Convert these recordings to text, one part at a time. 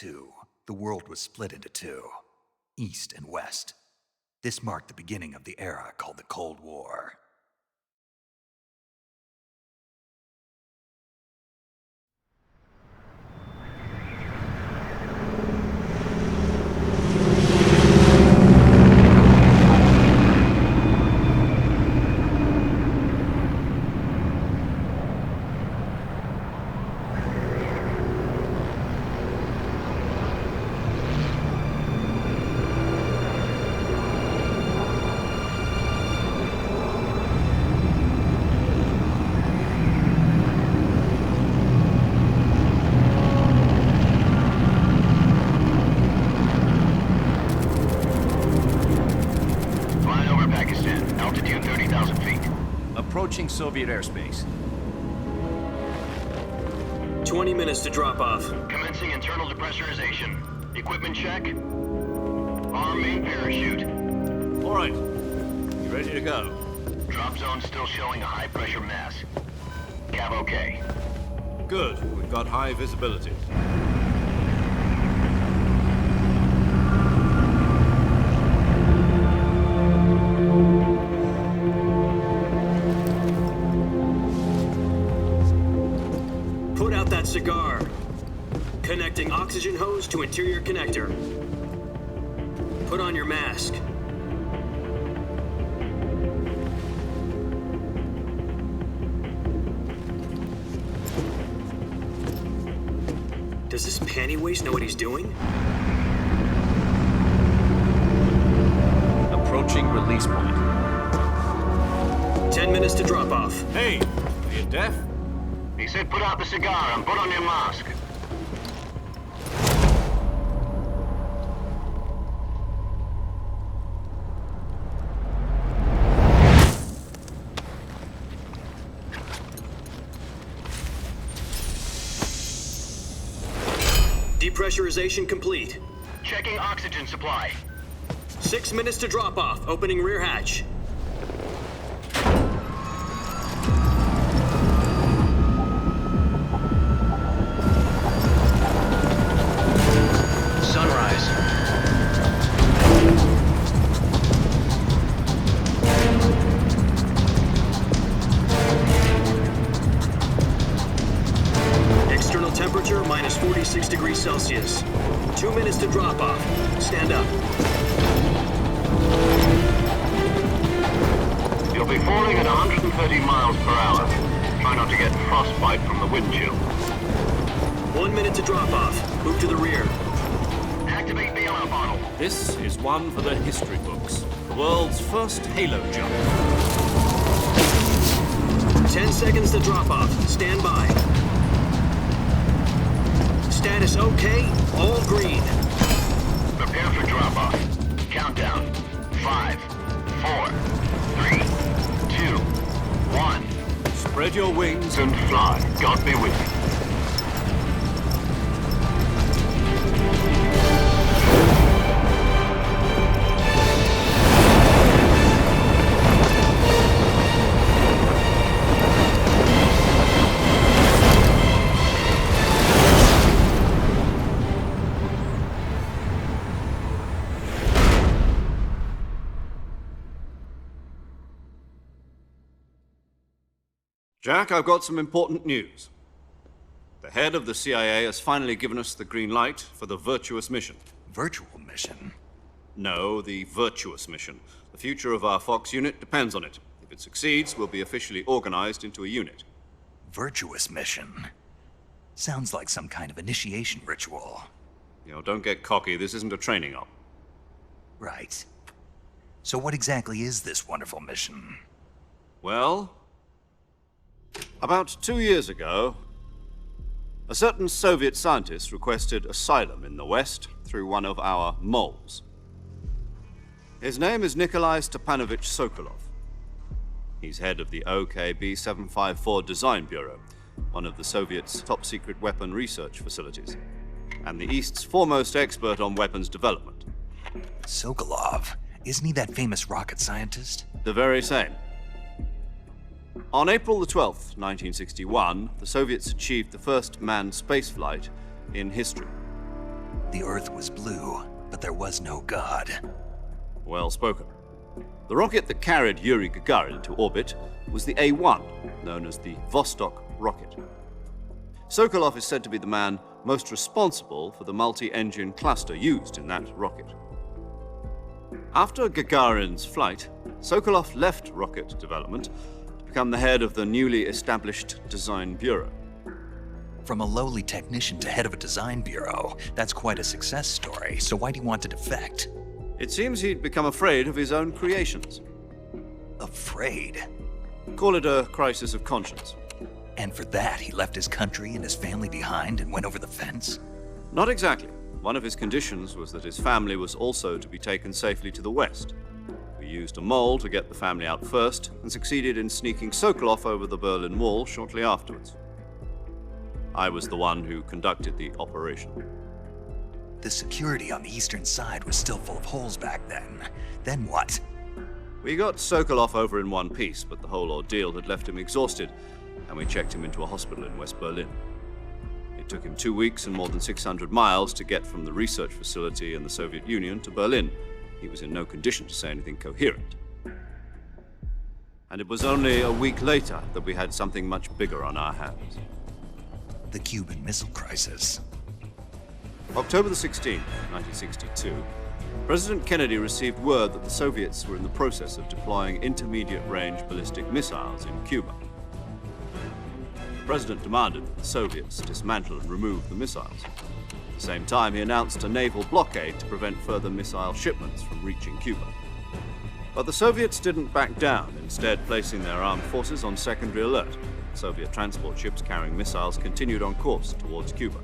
II, the world was split into two, East and West. This marked the beginning of the era called the Cold War. Approaching Soviet airspace. 20 minutes to drop off. Commencing internal depressurization. Equipment check. Arm main parachute. All right. You ready to go? Drop zone still showing a high pressure mass. Cav okay. Good. We've got high visibility. Put out that cigar. Connecting oxygen hose to interior connector. Put on your mask. Does this panty waste know what he's doing? Approaching release point. 10 minutes to drop off. Hey, are you deaf? He said put out the cigar and put on your mask. Depressurization complete. Checking oxygen supply. 6 minutes to drop off. Opening rear hatch. Sunrise. External temperature minus 46 degrees Celsius. 2 minutes to drop off. Stand up. You'll be falling at 130 miles per hour. Try not to get frostbite from the wind chill. 1 minute to drop off. Move to the rear. Activate bailout bottle. This is one for the history books. The world's first halo jump. 10 seconds to drop off. Stand by. Status okay. All green. Prepare for drop-off. Countdown. 5, 4, 3, 2, 1. Spread your wings And fly. God be with you. Jack, I've got some important news. The head of the CIA has finally given us the green light for the Virtuous mission. Virtual mission? No, the Virtuous mission. The future of our Fox unit depends on it. If it succeeds, we'll be officially organized into a unit. Virtuous mission? Sounds like some kind of initiation ritual. You know, don't get cocky. This isn't a training op. Right. So what exactly is this wonderful mission? Well, about 2 years ago, a certain Soviet scientist requested asylum in the West through one of our moles. His name is Nikolai Stepanovich Sokolov. He's head of the OKB-754 Design Bureau, one of the Soviets' top-secret weapon research facilities, and the East's foremost expert on weapons development. Sokolov? Isn't he that famous rocket scientist? The very same. On April the 12th, 1961, the Soviets achieved the first manned spaceflight in history. The Earth was blue, but there was no God. Well spoken. The rocket that carried Yuri Gagarin to orbit was the A-1, known as the Vostok rocket. Sokolov is said to be the man most responsible for the multi-engine cluster used in that rocket. After Gagarin's flight, Sokolov left rocket development to become the head of the newly established Design Bureau. From a lowly technician to head of a design bureau, that's quite a success story, so why do you want to defect? It seems he'd become afraid of his own creations. Afraid? Call it a crisis of conscience. And for that, he left his country and his family behind and went over the fence? Not exactly. One of his conditions was that his family was also to be taken safely to the west. We used a mole to get the family out first and succeeded in sneaking Sokolov over the Berlin Wall shortly afterwards. I was the one who conducted the operation. The security on the eastern side was still full of holes back then. Then what? We got Sokolov over in one piece, but the whole ordeal had left him exhausted, and we checked him into a hospital in West Berlin. It took him 2 weeks and more than 600 miles to get from the research facility in the Soviet Union to Berlin. He was in no condition to say anything coherent. And it was only a week later that we had something much bigger on our hands. The Cuban Missile Crisis. October the 16th, 1962, President Kennedy received word that the Soviets were in the process of deploying intermediate-range ballistic missiles in Cuba. The President demanded that the Soviets dismantle and remove the missiles. At the same time, he announced a naval blockade to prevent further missile shipments from reaching Cuba. But the Soviets didn't back down, instead placing their armed forces on secondary alert. Soviet transport ships carrying missiles continued on course towards Cuba.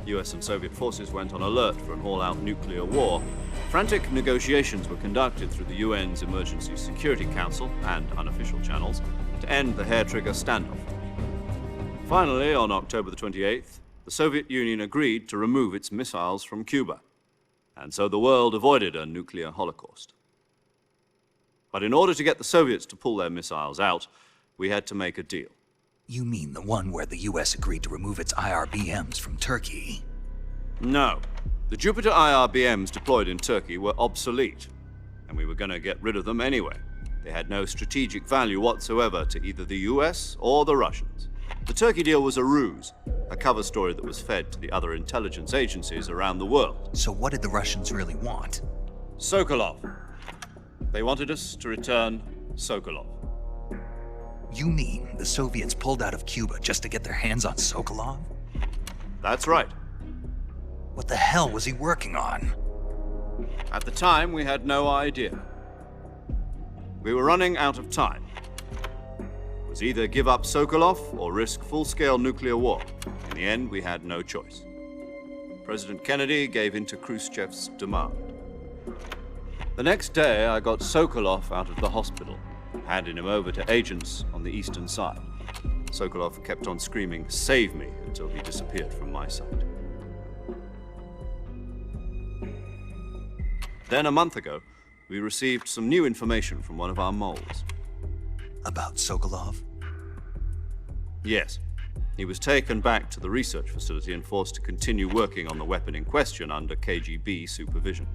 US and Soviet forces went on alert for an all-out nuclear war. Frantic negotiations were conducted through the UN's Emergency Security Council and unofficial channels to end the hair-trigger standoff. Finally, on October the 28th, the Soviet Union agreed to remove its missiles from Cuba, and so the world avoided a nuclear holocaust. But in order to get the Soviets to pull their missiles out, we had to make a deal. You mean the one where the US agreed to remove its IRBMs from Turkey? No. The Jupiter IRBMs deployed in Turkey were obsolete, and we were going to get rid of them anyway. They had no strategic value whatsoever to either the US or the Russians. The Turkey deal was a ruse, a cover story that was fed to the other intelligence agencies around the world. So what did the Russians really want? Sokolov. They wanted us to return Sokolov. You mean the Soviets pulled out of Cuba just to get their hands on Sokolov? That's right. What the hell was he working on? At the time, we had no idea. We were running out of time. It was either give up Sokolov or risk full-scale nuclear war. In the end, we had no choice. President Kennedy gave in to Khrushchev's demand. The next day, I got Sokolov out of the hospital, handing him over to agents on the eastern side. Sokolov kept on screaming, "Save me," until he disappeared from my sight. Then a month ago, we received some new information from one of our moles. About Sokolov? Yes. He was taken back to the research facility and forced to continue working on the weapon in question under KGB supervision.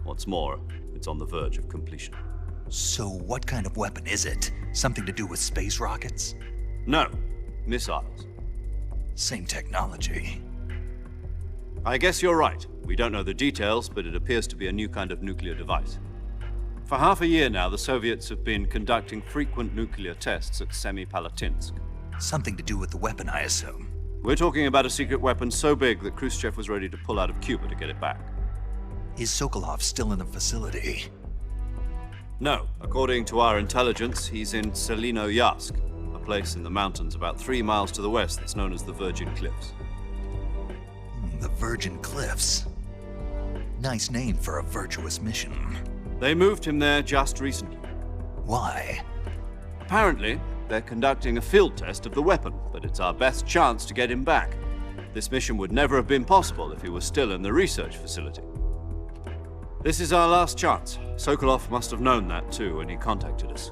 What's more, it's on the verge of completion. So what kind of weapon is it? Something to do with space rockets? No, missiles. Same technology. I guess you're right. We don't know the details, but it appears to be a new kind of nuclear device. For half a year now, the Soviets have been conducting frequent nuclear tests at Semipalatinsk. Something to do with the weapon, I assume. We're talking about a secret weapon so big that Khrushchev was ready to pull out of Cuba to get it back. Is Sokolov still in the facility? No. According to our intelligence, he's in Selinoyarsk, a place in the mountains about 3 miles to the west that's known as the Virgin Cliffs. The Virgin Cliffs. Nice name for a virtuous mission. They moved him there just recently. Why? Apparently, they're conducting a field test of the weapon, but it's our best chance to get him back. This mission would never have been possible if he was still in the research facility. This is our last chance. Sokolov must have known that too when he contacted us.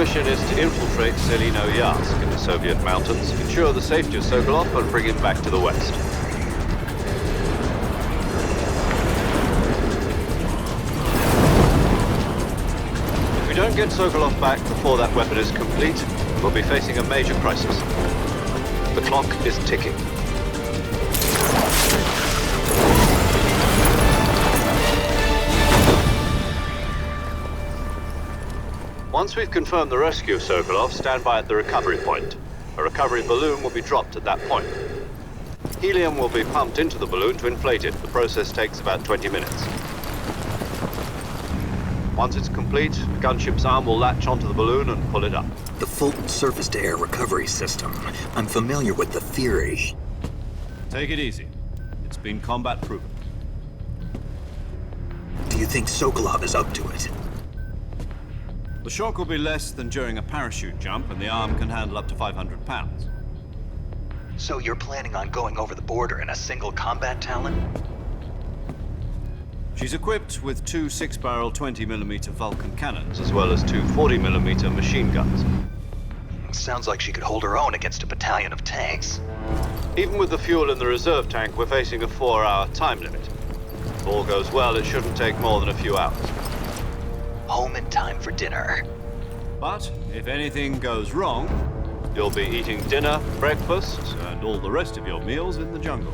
mission is to infiltrate Selino-Yarsk in the Soviet mountains, ensure the safety of Sokolov, and bring him back to the west. If we don't get Sokolov back before that weapon is complete, we'll be facing a major crisis. The clock is ticking. Once we've confirmed the rescue of Sokolov, stand by at the recovery point. A recovery balloon will be dropped at that point. Helium will be pumped into the balloon to inflate it. The process takes about 20 minutes. Once it's complete, the gunship's arm will latch onto the balloon and pull it up. The Fulton surface-to-air recovery system. I'm familiar with the theory. Take it easy. It's been combat proven. Do you think Sokolov is up to it? The shock will be less than during a parachute jump, and the arm can handle up to 500 pounds. So you're planning on going over the border in a single combat Talon? She's equipped with two 6-barrel 20mm Vulcan cannons, as well as two 40mm machine guns. Sounds like she could hold her own against a battalion of tanks. Even with the fuel in the reserve tank, we're facing a 4-hour time limit. If all goes well, it shouldn't take more than a few hours. Home in time for dinner. But if anything goes wrong, you'll be eating dinner, breakfast, and all the rest of your meals in the jungle.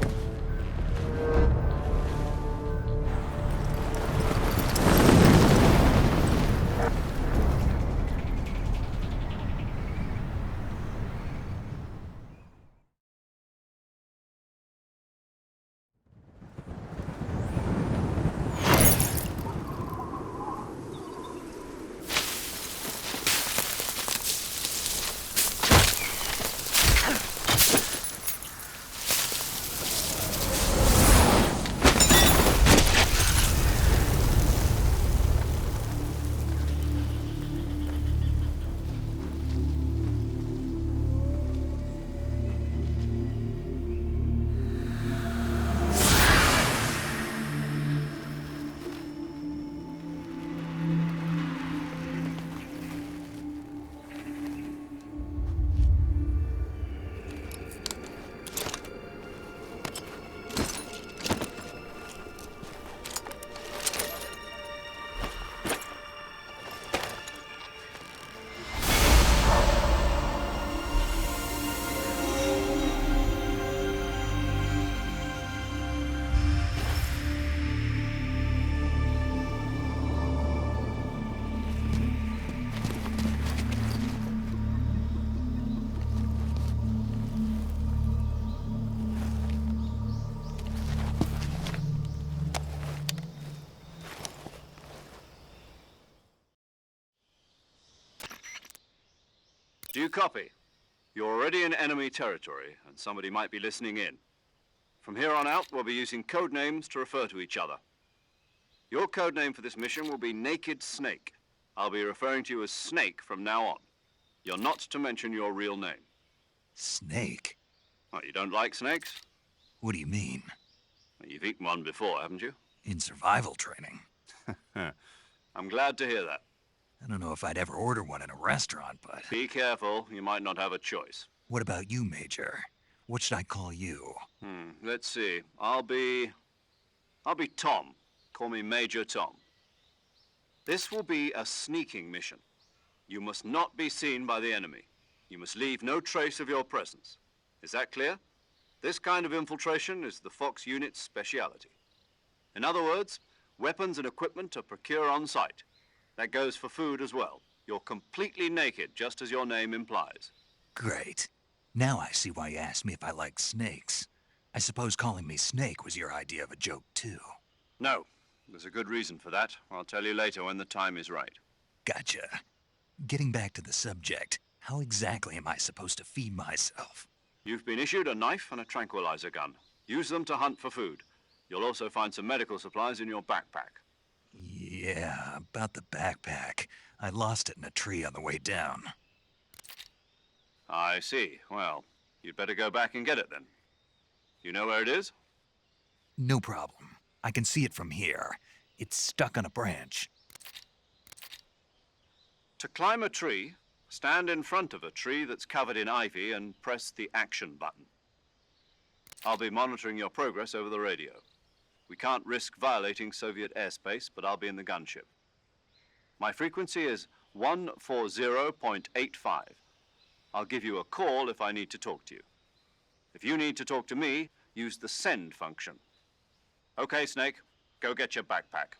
Do you copy? You're already in enemy territory, and somebody might be listening in. From here on out, we'll be using code names to refer to each other. Your code name for this mission will be Naked Snake. I'll be referring to you as Snake from now on. You're not to mention your real name. Snake? What, you don't like snakes? What do you mean? Well, you've eaten one before, haven't you? In survival training. I'm glad to hear that. I don't know if I'd ever order one in a restaurant, but... Be careful, you might not have a choice. What about you, Major? What should I call you? Let's see. I'll be Tom. Call me Major Tom. This will be a sneaking mission. You must not be seen by the enemy. You must leave no trace of your presence. Is that clear? This kind of infiltration is the Fox unit's speciality. In other words, weapons and equipment are procured on site. That goes for food as well. You're completely naked, just as your name implies. Great. Now I see why you asked me if I like snakes. I suppose calling me Snake was your idea of a joke, too. No, there's a good reason for that. I'll tell you later when the time is right. Gotcha. Getting back to the subject, how exactly am I supposed to feed myself? You've been issued a knife and a tranquilizer gun. Use them to hunt for food. You'll also find some medical supplies in your backpack. Yeah, about the backpack. I lost it in a tree on the way down. I see. Well, you'd better go back and get it then. You know where it is? No problem. I can see it from here. It's stuck on a branch. To climb a tree, Stand in front of a tree that's covered in ivy and press the action button. I'll be monitoring your progress over the radio. We can't risk violating Soviet airspace, but I'll be in the gunship. My frequency is 140.85. I'll give you a call if I need to talk to you. If you need to talk to me, use the send function. Okay, Snake, go get your backpack.